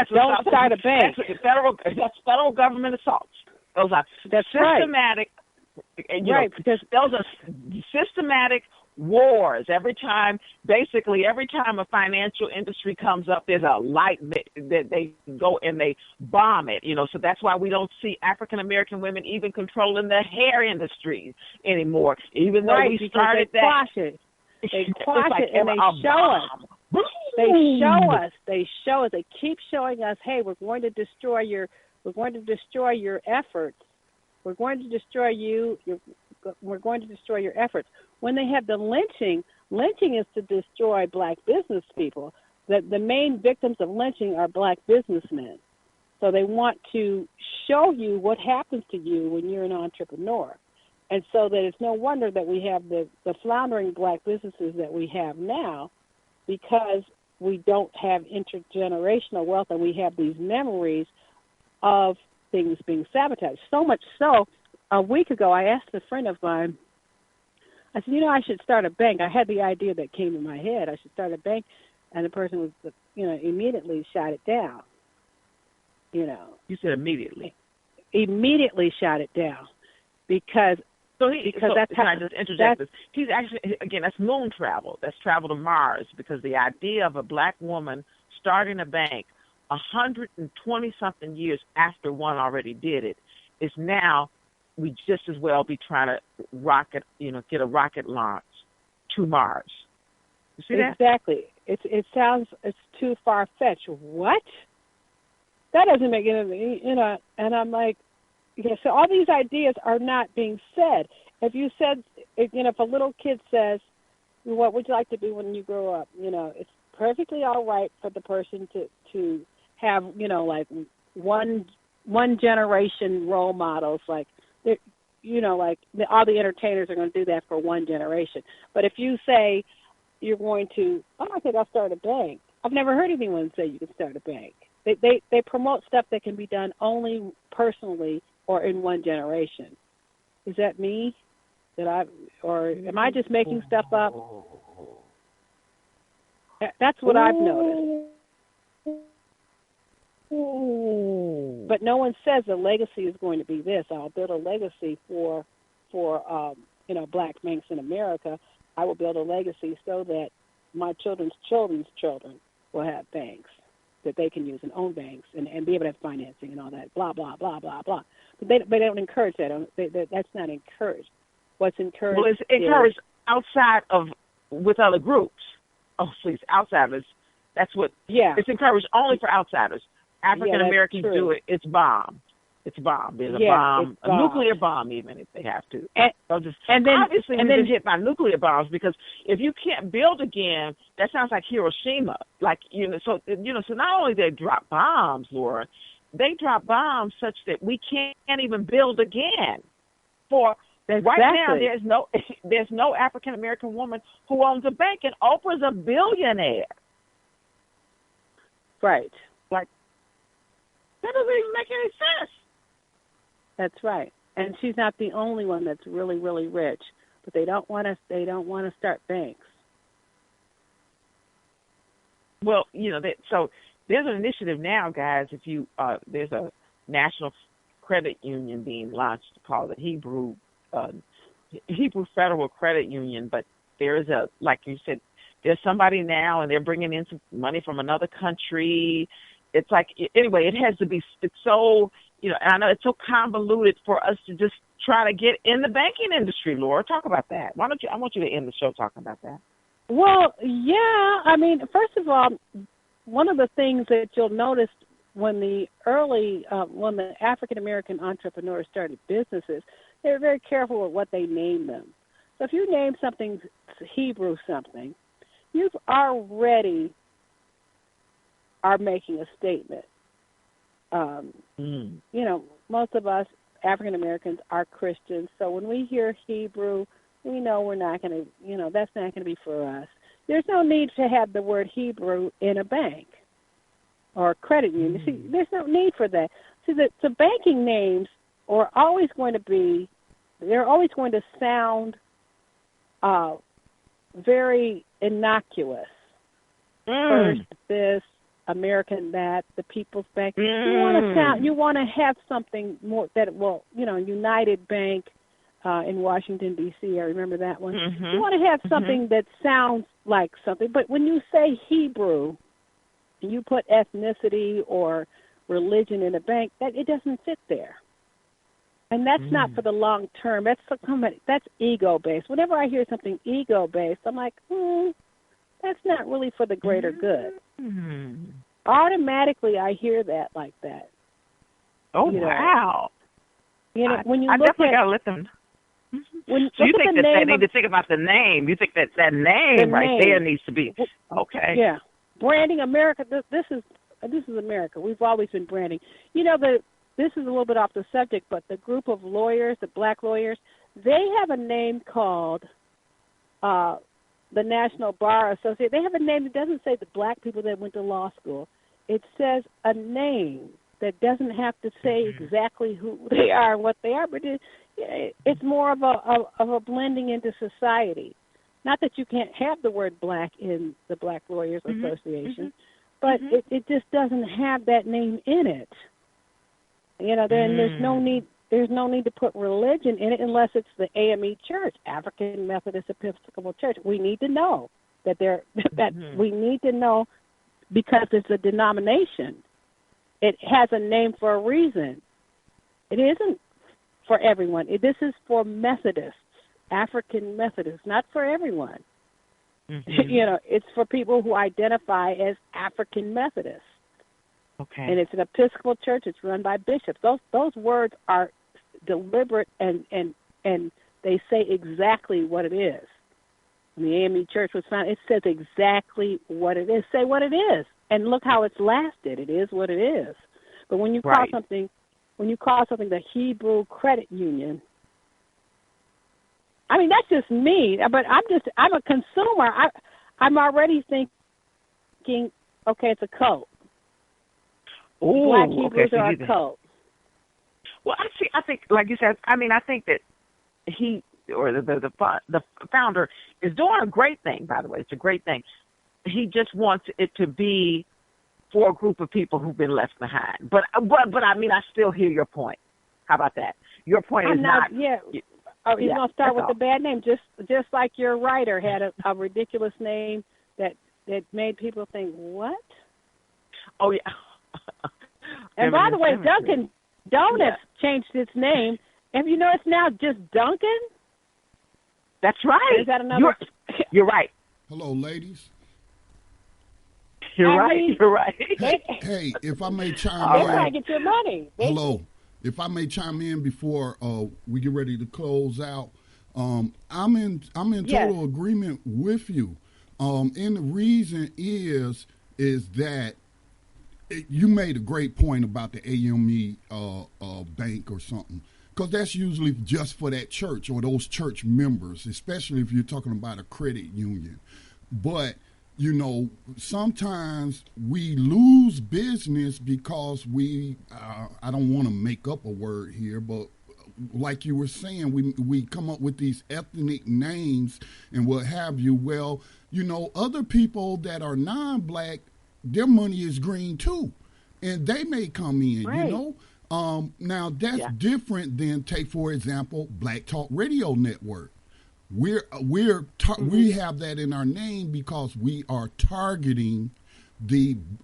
S2: start a bank.
S3: That's federal government assaults. Those are systematic.
S2: Right. Because
S3: those are systematic wars. Every time a financial industry comes up, there's a light that they go and they bomb it. So that's why we don't see African American women even controlling the hair industry anymore. Even though we started
S2: they
S3: that.
S2: Quash it. They quash it and they show us. They show us. They keep showing us, hey, we're going to destroy your efforts. We're going to destroy you. We're going to destroy your efforts. When they have the lynching is to destroy black business people. The main victims of lynching are black businessmen. So they want to show you what happens to you when you're an entrepreneur. And so that it's no wonder that we have the floundering black businesses that we have now, because we don't have intergenerational wealth, and we have these memories of things being sabotaged. So much so, a week ago, I asked a friend of mine, I said, I should start a bank. I had the idea that came in my head. I should start a bank, and the person was, immediately shot it down. You
S3: said immediately?
S2: Immediately shot it down, because that's how.
S3: Can I just interject this? He's actually, again, that's moon travel. That's travel to Mars, because the idea of a black woman starting a bank 120-something years after one already did it is now, we just as well be trying to get a rocket launch to Mars. You see that?
S2: Exactly. It's too far-fetched. What? That doesn't make any, and I'm like, so all these ideas are not being said. If you said, if a little kid says, what would you like to be when you grow up? It's perfectly all right for the person to have, like one generation role models, like, like all the entertainers are going to do that for one generation. But if you say you're going to, I think I'll start a bank. I've never heard anyone say you can start a bank. They promote stuff that can be done only personally or in one generation. Is that me? Or am I just making stuff up? That's what I've noticed. But no one says the legacy is going to be this. I'll build a legacy for black banks in America. I will build a legacy so that my children's children's children will have banks that they can use and own banks and be able to have financing and all that, blah, blah, blah, blah, blah. But they don't encourage that. That's not encouraged. What's encouraged?
S3: Well, it's encouraged outside of, with other groups. Oh, please, outsiders. That's what. Yeah. It's encouraged only for outsiders. African Americans do it. It's bombed. It's bombed. There's a bomb, a nuclear bomb, even if they have to. And then obviously we've been hit by nuclear bombs, because if you can't build again, that sounds like Hiroshima. Like so not only they drop bombs, Laura, they drop bombs such that we can't even build again. Right now, there's no African American woman who owns a bank, and Oprah's a billionaire.
S2: Right.
S3: Like, that doesn't even make any sense.
S2: That's right. And she's not the only one that's really, really rich. But they don't want to start banks.
S3: Well, so there's an initiative now, guys. If you there's a national credit union being launched called the Hebrew Federal Credit Union, but there is like you said, there's somebody now and they're bringing in some money from another country. It's like, anyway, it has to be, it's so, and I know it's so convoluted for us to just try to get in the banking industry, Laura. Talk about that. I want you to end the show talking about that.
S2: Well, yeah, I mean, first of all, one of the things that you'll notice when the African-American entrepreneurs started businesses, they were very careful with what they named them. So if you name something Hebrew something, you've already are making a statement. Most of us African-Americans are Christians, so when we hear Hebrew, we know we're not going to, that's not going to be for us. There's no need to have the word Hebrew in a bank or a credit union. See, there's no need for that. See, the banking names are always going to they're always going to sound very innocuous. First this, American that, the People's Bank. You want to have something more that will, United Bank in Washington, D.C. I remember that one. You want to have something that sounds like something. But when you say Hebrew, and you put ethnicity or religion in a bank, it doesn't fit there. And that's not for the long term. That's ego-based. Whenever I hear something ego-based, I'm like, that's not really for the greater good. Automatically, I hear that like that.
S3: Oh, wow.
S2: When you
S3: I
S2: look
S3: definitely
S2: at,
S3: got to let them.
S2: So
S3: you think that they need to think about the name. You think that name right there needs to be, okay.
S2: Yeah. Branding America, this is America. We've always been branding. This is a little bit off the subject, but the group of lawyers, the black lawyers, they have a name called the National Bar Association. They have a name that doesn't say the black people that went to law school. It says a name that doesn't have to say exactly who they are and what they are, but it's more of a blending into society. Not that you can't have the word black in the Black Lawyers Association, but it just doesn't have that name in it. Then there's no need to put religion in it unless it's the AME Church, African Methodist Episcopal Church. We need to know that we need to know because it's a denomination. It has a name for a reason. It isn't for everyone. This is for Methodists, African Methodists, not for everyone. It's for people who identify as African Methodists.
S3: Okay.
S2: And it's an Episcopal church. It's run by bishops. Those words are deliberate and they say exactly what it is. When the AME Church was founded, it says exactly what it is. Say what it is, and look how it's lasted. It is what it is. But when you call something the Hebrew Credit Union, I mean that's just me. But I'm a consumer. I'm already thinking, okay, it's a cult.
S3: Ooh,
S2: Black Hebrews are a cult.
S3: Well, I think, like you said, I think that he or the founder is doing a great thing. By the way, it's a great thing. He just wants it to be for a group of people who've been left behind. But I still hear your point. How about that? Your point is not.
S2: Yeah. You're gonna start with the bad name, just like your writer had a ridiculous name that made people think, what?
S3: Oh yeah.
S2: And by the way, Dunkin' Donuts changed its name. And you know it's now just Dunkin'?
S3: That's right.
S2: Is that another?
S3: You're right.
S1: Hello, ladies.
S3: You're right.
S1: Hey, if I may chime
S2: they're
S1: in.
S2: trying to get your money.
S1: Hello. If I may chime in before we get ready to close out, I'm in total agreement with you. And the reason is that you made a great point about the AME bank or something, because that's usually just for that church or those church members, especially if you're talking about a credit union. But sometimes we lose business because I don't want to make up a word here, but like you were saying, we come up with these ethnic names and what have you. Well, other people that are non-black, their money is green too, and they may come in,
S2: right.
S1: Now that's different than, take for example, Black Talk Radio Network. we have that in our name because we are targeting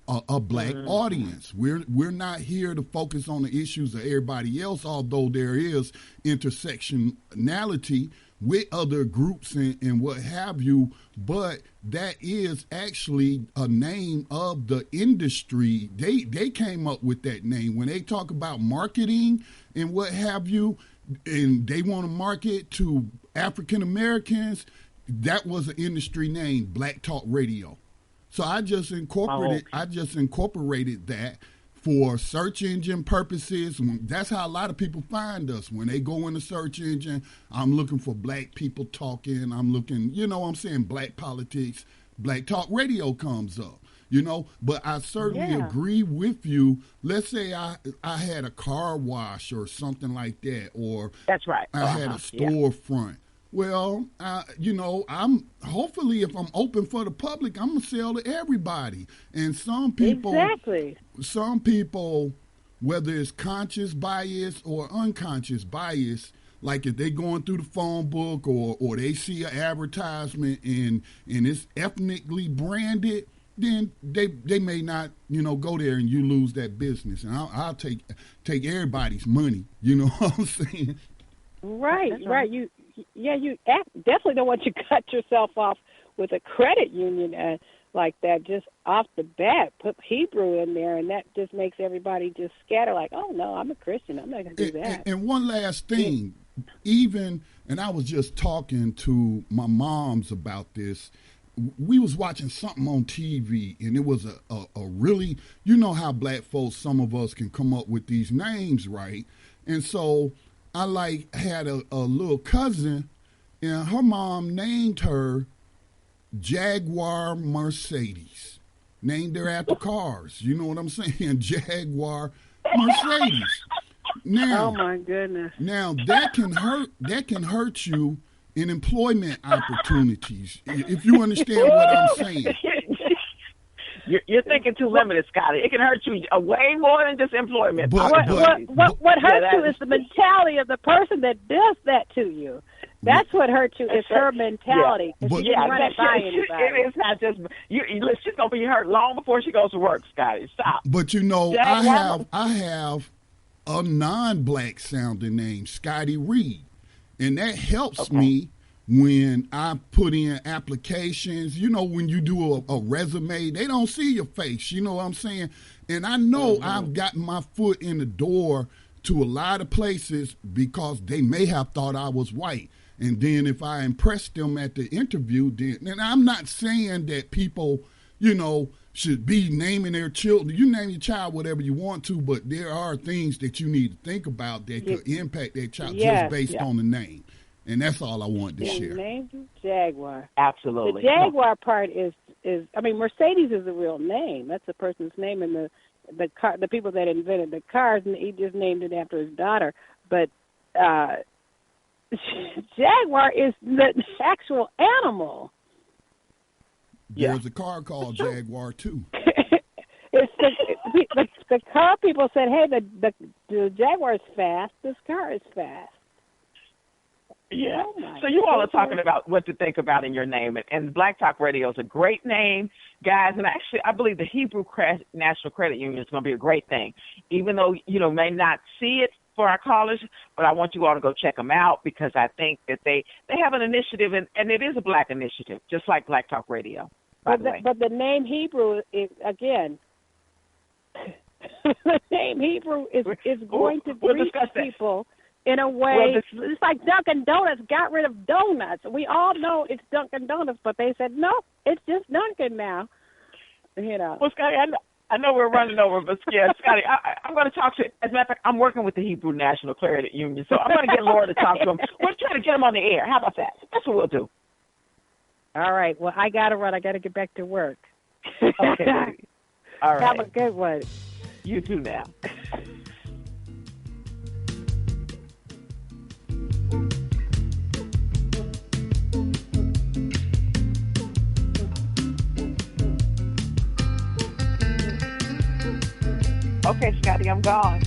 S1: a black audience. We're not here to focus on the issues of everybody else, although there is intersectionality with other groups and what have you, but that is actually a name of the industry. They came up with that name. When they talk about marketing and what have you, and they want to market to African Americans, that was an industry name, Black Talk Radio. So I just incorporated that for search engine purposes. That's how a lot of people find us. When they go in the search engine, I'm looking for black people talking. I'm looking, I'm saying black politics. Black Talk Radio comes up, But I certainly agree with you. Let's say I had a car wash or something like that, or
S3: that's right.
S1: I had a storefront. Yeah. Well, I'm hopefully if I'm open for the public, I'm gonna sell to everybody. And some people, whether it's conscious bias or unconscious bias, like if they going through the phone book or they see an advertisement and it's ethnically branded, then they may not go there and you lose that business. And I'll take everybody's money. You know what I'm saying?
S2: Right. You definitely don't want you to cut yourself off with a credit union like that just off the bat. Put Hebrew in there, and that just makes everybody just scatter like, oh, no, I'm a Christian. I'm not going to do that.
S1: And one last thing, and I was just talking to my moms about this. We was watching something on TV, and it was a really, how black folks, some of us can come up with these names, right? And so I had a little cousin, and her mom named her Jaguar Mercedes. Named her after cars. You know what I'm saying? Jaguar Mercedes. Now,
S2: oh my goodness.
S1: Now that can hurt you in employment opportunities. If you understand what I'm saying.
S3: You're thinking too limited, Scotty. It can hurt you way more than just employment.
S2: What hurts you is the mentality of the person that does that to you. That's what hurts you is her mentality.
S3: It is not just she's gonna be hurt long before she goes to work, Scotty. Stop.
S1: But I have a non-black sounding name, Scotty Reed, and that helps me when I put in applications. When you do a resume, they don't see your face. You know what I'm saying? And I know I've gotten my foot in the door to a lot of places because they may have thought I was white. And then if I impress them at the interview, then I'm not saying that people, should be naming their children. You name your child whatever you want to, but there are things that you need to think about that could impact that child just based on the name. And that's all I wanted to share.
S2: Named Jaguar.
S3: Absolutely.
S2: The Jaguar part is Mercedes is a real name. That's a person's name, and the car, the people that invented the cars, and he just named it after his daughter. But Jaguar is the actual animal.
S1: There's a car called Jaguar too.
S2: It's the car people said, hey, the Jaguar is fast. This car is fast.
S3: Yeah. So you all are talking about what to think about in your name. And Black Talk Radio is a great name, guys. And actually, I believe the Hebrew National Credit Union is going to be a great thing. Even though, may not see it for our callers, but I want you all to go check them out because I think that they have an initiative, and it is a black initiative, just like Black Talk Radio, by the way.
S2: But the name Hebrew, the name Hebrew is going to reach people in a way. It's like Dunkin' Donuts got rid of donuts. We all know it's Dunkin' Donuts, but they said, no, it's just Dunkin' now.
S3: Well, Scotty, I know we're running over, but Scotty, I'm going to talk to, as a matter of fact, I'm working with the Hebrew National Clarity Union, so I'm going to get Laura to talk to him. We're trying to get him on the air. How about that? That's what we'll do.
S2: All right. Well, I got to run. I got to get back to work.
S3: Okay. All right.
S2: Have a good one.
S3: You too now. Okay, Scotty, I'm gone.